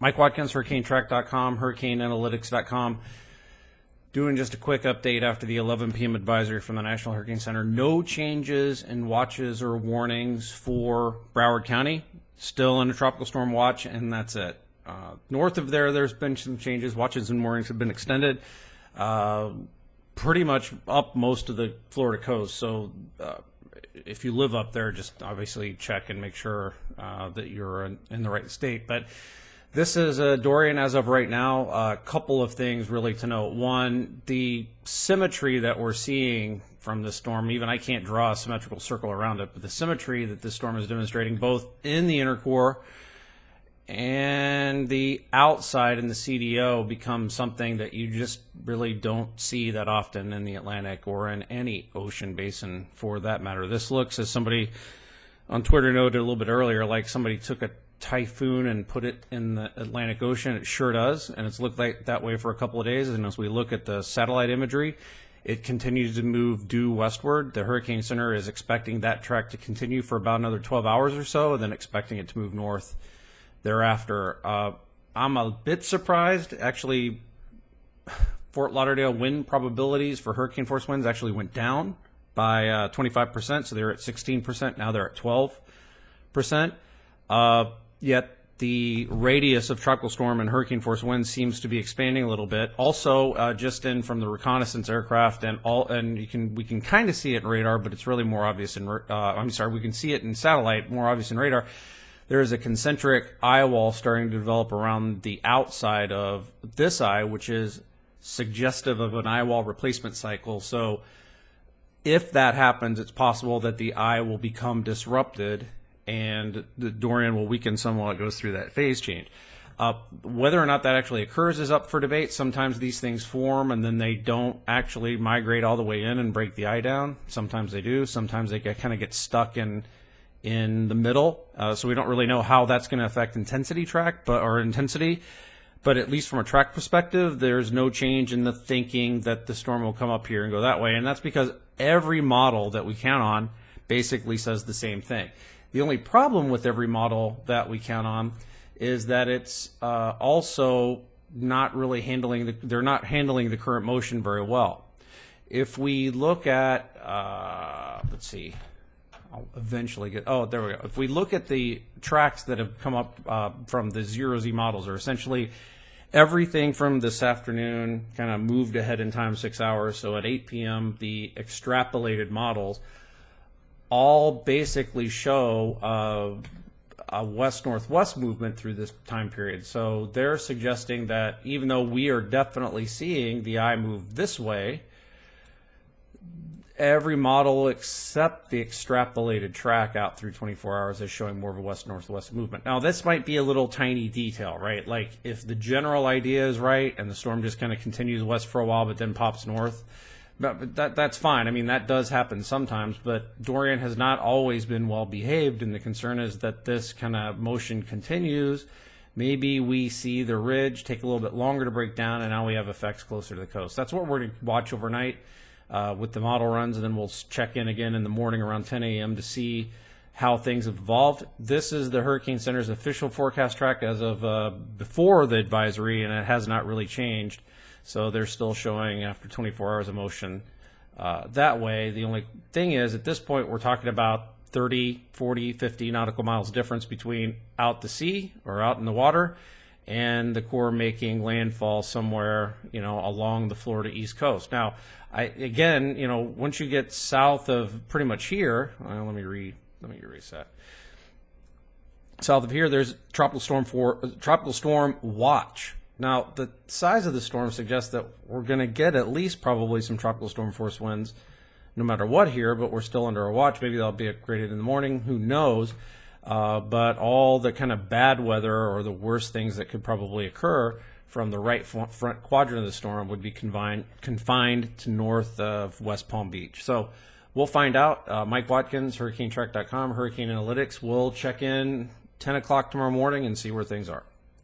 Mike Watkins, HurricaneTrack.com, HurricaneAnalytics.com. Doing just a quick update after the 11 p.m. advisory from the National Hurricane Center. No changes in watches or warnings for Broward County. Still in a tropical storm watch, and that's it. North of there's been some changes. Watches and warnings have been extended. Pretty much up most of the Florida coast. So if you live up there, just obviously check and make sure that you're in the right state. But this is Dorian as of right now. A couple of things really to note. One, the symmetry that we're seeing from this storm, even I can't draw a symmetrical circle around it, but the symmetry that this storm is demonstrating both in the inner core and the outside in the CDO becomes something that you just really don't see that often in the Atlantic or in any ocean basin for that matter. This looks, as somebody on Twitter noted a little bit earlier, like somebody took a typhoon and put it in the Atlantic Ocean. It sure does, and it's looked like that way for a couple of days. And as we look at the satellite imagery, it continues to move due westward. The Hurricane Center is expecting that track to continue for about another 12 hours or so, and then expecting it to move north thereafter. I'm a bit surprised. Actually, Fort Lauderdale wind probabilities for hurricane force winds actually went down by 25%, so they were at 16%. Now they're at 12%. Yet the radius of tropical storm and hurricane force winds seems to be expanding a little bit. Also, just in from the reconnaissance aircraft and we can kind of see it in radar, but it's really more obvious in we can see it in satellite, more obvious in radar. There is a concentric eye wall starting to develop around the outside of this eye, which is suggestive of an eye wall replacement cycle. So if that happens, it's possible that the eye will become disrupted and the Dorian will weaken some while it goes through that phase change. Whether or not that actually occurs is up for debate. Sometimes these things form and then they don't actually migrate all the way in and break the eye down. Sometimes they do. Sometimes they kind of get stuck in the middle. So we don't really know how that's going to affect intensity, but at least from a track perspective, there's no change in the thinking that the storm will come up here and go that way. And that's because every model that we count on basically says the same thing. The only problem with every model that we count on is that it's also not really they're not handling the current motion very well. If we look at, let's see, I'll eventually get, there we go. If we look at the tracks that have come up from the 0Z models, are essentially everything from this afternoon kind of moved ahead in time 6 hours. So at 8 p.m., the extrapolated models all basically show a west-northwest movement through this time period. So they're suggesting that even though we are definitely seeing the eye move this way, every model except the extrapolated track out through 24 hours is showing more of a west-northwest movement. Now, this might be a little tiny detail, right? Like if the general idea is right and the storm just kind of continues west for a while but then pops north, but that's fine. I mean, that does happen sometimes, but Dorian has not always been well behaved, and the concern is that this kind of motion continues. Maybe we see the ridge take a little bit longer to break down, and now we have effects closer to the coast. That's what we're going to watch overnight with the model runs, and then we'll check in again in the morning around 10 a.m. to see how things have evolved. This is the Hurricane Center's official forecast track as of before the advisory, and it has not really changed. So they're still showing after 24 hours of motion that way. The only thing is, at this point, we're talking about 30, 40, 50 nautical miles difference between out to sea or out in the water and the core making landfall somewhere, along the Florida East Coast. Now, once you get south of pretty much here, let me reset. South of here, there's tropical storm watch. Now, the size of the storm suggests that we're going to get at least probably some tropical storm force winds no matter what here, but we're still under a watch. Maybe that'll be upgraded in the morning. Who knows? But all the kind of bad weather or the worst things that could probably occur from the right front quadrant of the storm would be confined to north of West Palm Beach. So we'll find out. Mike Watkins, HurricaneTrack.com, Hurricane Analytics. We'll check in 10 o'clock tomorrow morning and see where things are.